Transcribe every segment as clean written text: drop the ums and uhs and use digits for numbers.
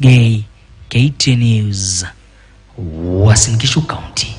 Gay, KT News, Uasin Gishu County.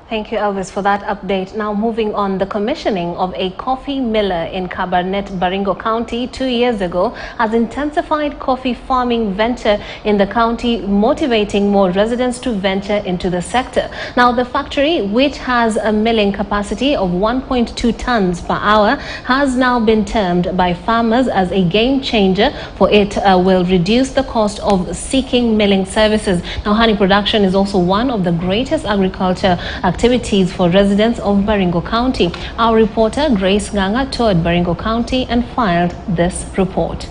Thank you, Elvis, for that update. Now, moving on, the commissioning of a coffee miller in Baringo County 2 years ago has intensified coffee farming venture in the county, motivating more residents to venture into the sector. Now, the factory, which has a milling capacity of 1.2 tons per hour, has now been termed by farmers as a game changer, for it will reduce the cost of seeking milling services. Now, honey production is also one of the greatest agriculture activities for residents of Baringo County. Our reporter Grace Ganga toured Baringo County and filed this report.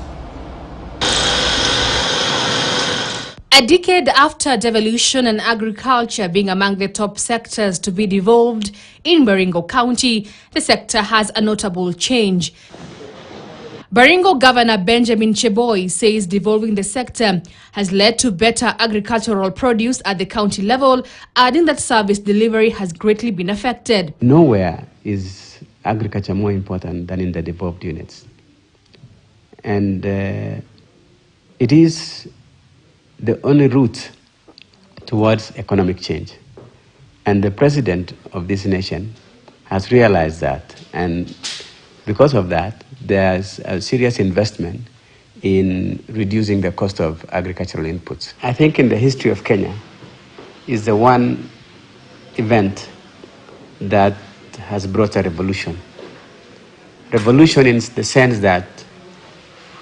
A decade after devolution and agriculture being among the top sectors to be devolved in Baringo County, the sector has a notable change. Baringo Governor Benjamin Cheboy says devolving the sector has led to better agricultural produce at the county level, adding that service delivery has greatly been affected. Nowhere is agriculture more important than in the devolved units. And it is the only route towards economic change. And the president of this nation has realized that. And because of that, there's a serious investment in reducing the cost of agricultural inputs. I think in the history of Kenya is the one event that has brought a revolution. Revolution in the sense that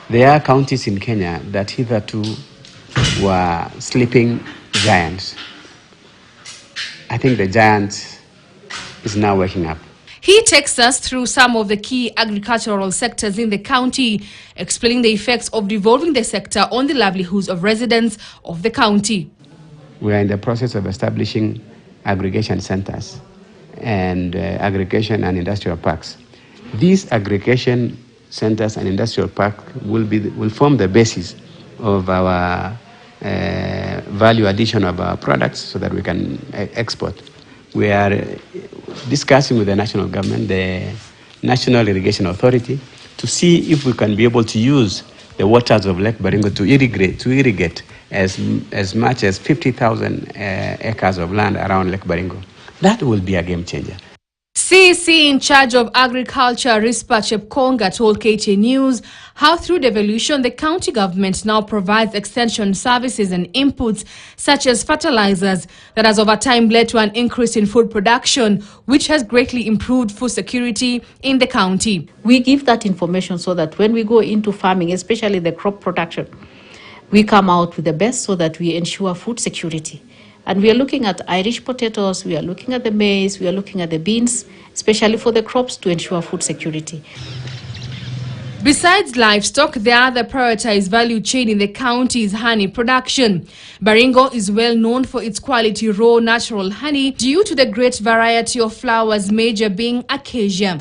there are counties in Kenya that hitherto were sleeping giants. I think the giant is now waking up. He takes us through some of the key agricultural sectors in the county, explaining the effects of devolving the sector on the livelihoods of residents of the county. We are in the process of establishing aggregation centers and aggregation and industrial parks. These aggregation centers and industrial parks will form the basis of our value addition of our products so that we can export. We are discussing with the national government, the National Irrigation Authority, to see if we can be able to use the waters of Lake Baringo to irrigate as much as 50,000 acres of land around Lake Baringo. That will be a game changer. CEC in charge of agriculture, Rispa Chepkonga, told KT News how through devolution the county government now provides extension services and inputs such as fertilizers that has over time led to an increase in food production, which has greatly improved food security in the county. We give that information so that when we go into farming, especially the crop production, we come out with the best so that we ensure food security. And we are looking at Irish potatoes, we are looking at the maize, we are looking at the beans, especially for the crops to ensure food security. Besides livestock, the other prioritized value chain in the county is honey production. Baringo is well known for its quality raw natural honey due to the great variety of flowers, major being acacia.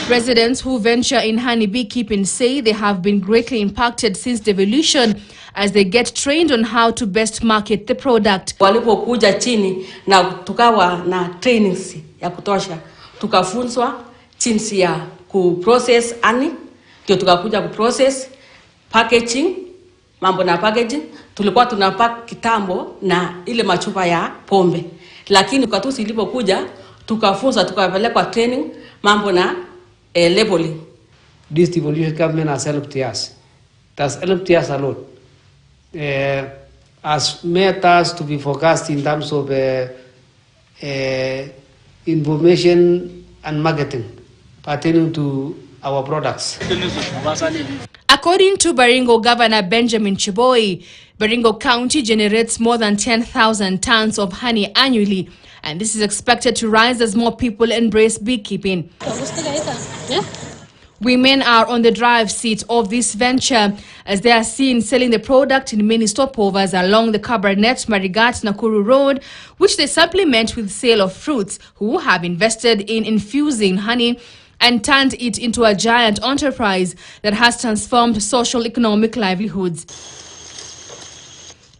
Residents who venture in honey beekeeping say they have been greatly impacted since devolution as they get trained on how to best market the product. Walipokuja chini na tukawa na trainings ya kutosha, tukafunzwa jinsi ya kuprocess honey, ndio tukakuja kuprocess packaging, mambo na packaging. Tulikuwa tunapack kitambo na ile machupa ya pombe, lakini kwa tu silipokuja tukafunzwa, tukapelekwa training mambo na labeling. This devolution government has helped us. That's helped us a lot. Has made us to be focused in terms of information and marketing pertaining to our products. According to Baringo Governor Benjamin Cheboy, Baringo County generates more than 10,000 tons of honey annually, and this is expected to rise as more people embrace beekeeping. Women are on the drive seat of this venture as they are seen selling the product in many stopovers along the Cabernet Marigat Nakuru Road, which they supplement with sale of fruits, who have invested in infusing honey and turned it into a giant enterprise that has transformed social economic livelihoods.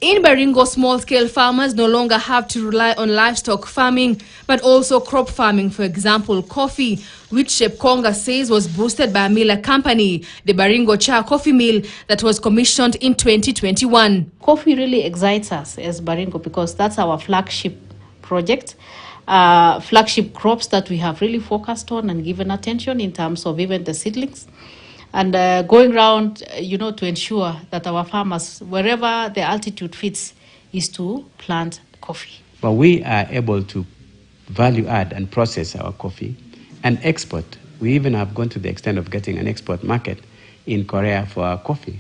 In Baringo, small-scale farmers no longer have to rely on livestock farming, but also crop farming, for example, coffee, which Shep Konga says was boosted by a miller company, the Baringo Cha Coffee Mill, that was commissioned in 2021. Coffee really excites us as Baringo because that's our flagship project, flagship crops that we have really focused on and given attention in terms of even the seedlings. And going around, to ensure that our farmers, wherever the altitude fits, is to plant coffee. But we are able to value add and process our coffee and export. We even have gone to the extent of getting an export market in Korea for our coffee.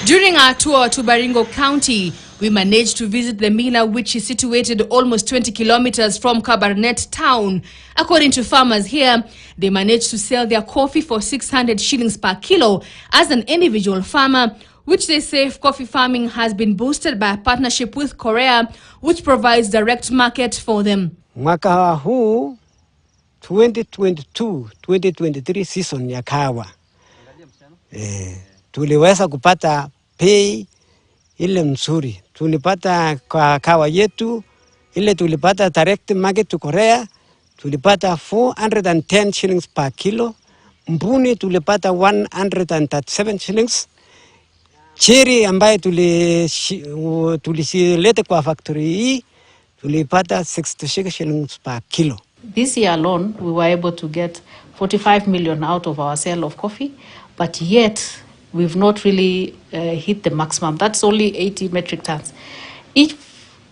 During our tour to Baringo County, we managed to visit the miller, which is situated almost 20 kilometers from Kabarnet town. According to farmers here, they managed to sell their coffee for 600 shillings per kilo as an individual farmer, which they say coffee farming has been boosted by a partnership with Korea, which provides direct market for them. Mwaka huu 2022-2023 season ya kahawa tuliweza kupata pay ile mzuri. Tulipata kwa kahawa yetu ile tulipata direct market to Korea, tulipata 410 shillings per kilo. Mbuni tulipata 137 shillings. Cherry ambaye tulisilete kwa factory hii tulipata 66 shillings per kilo. This year alone, we were able to get 45 million out of our sale of coffee, but yet we've not really hit the maximum. That's only 80 metric tons. If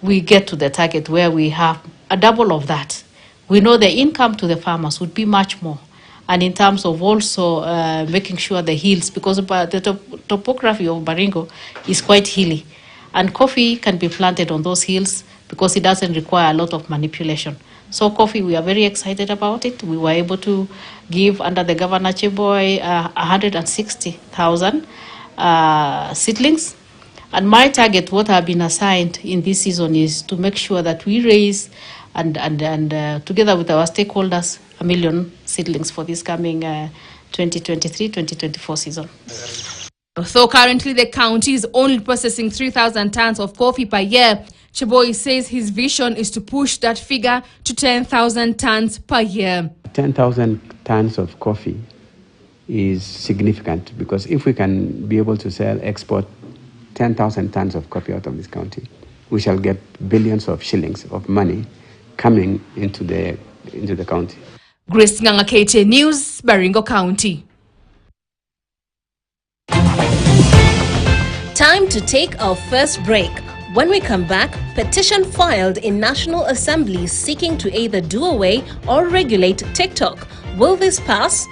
we get to the target where we have a double of that, we know the income to the farmers would be much more. And in terms of also making sure the hills, because the topography of Baringo is quite hilly, and coffee can be planted on those hills because it doesn't require a lot of manipulation. So coffee, we are very excited about it. We were able to give, under the Governor Cheboy, 160,000 seedlings. And my target, what I've been assigned in this season, is to make sure that we raise and together with our stakeholders, 1 million seedlings for this coming 2023-2024 season. Although currently the county is only processing 3,000 tons of coffee per year, Cheboy says his vision is to push that figure to 10,000 tons per year. 10,000 tons of coffee is significant because if we can be able to export 10,000 tons of coffee out of this county, we shall get billions of shillings of money coming into the county. Grace Nganga, KTN News, Baringo County. Time to take our first break. When we come back, petition filed in National Assembly seeking to either do away or regulate TikTok. Will this pass?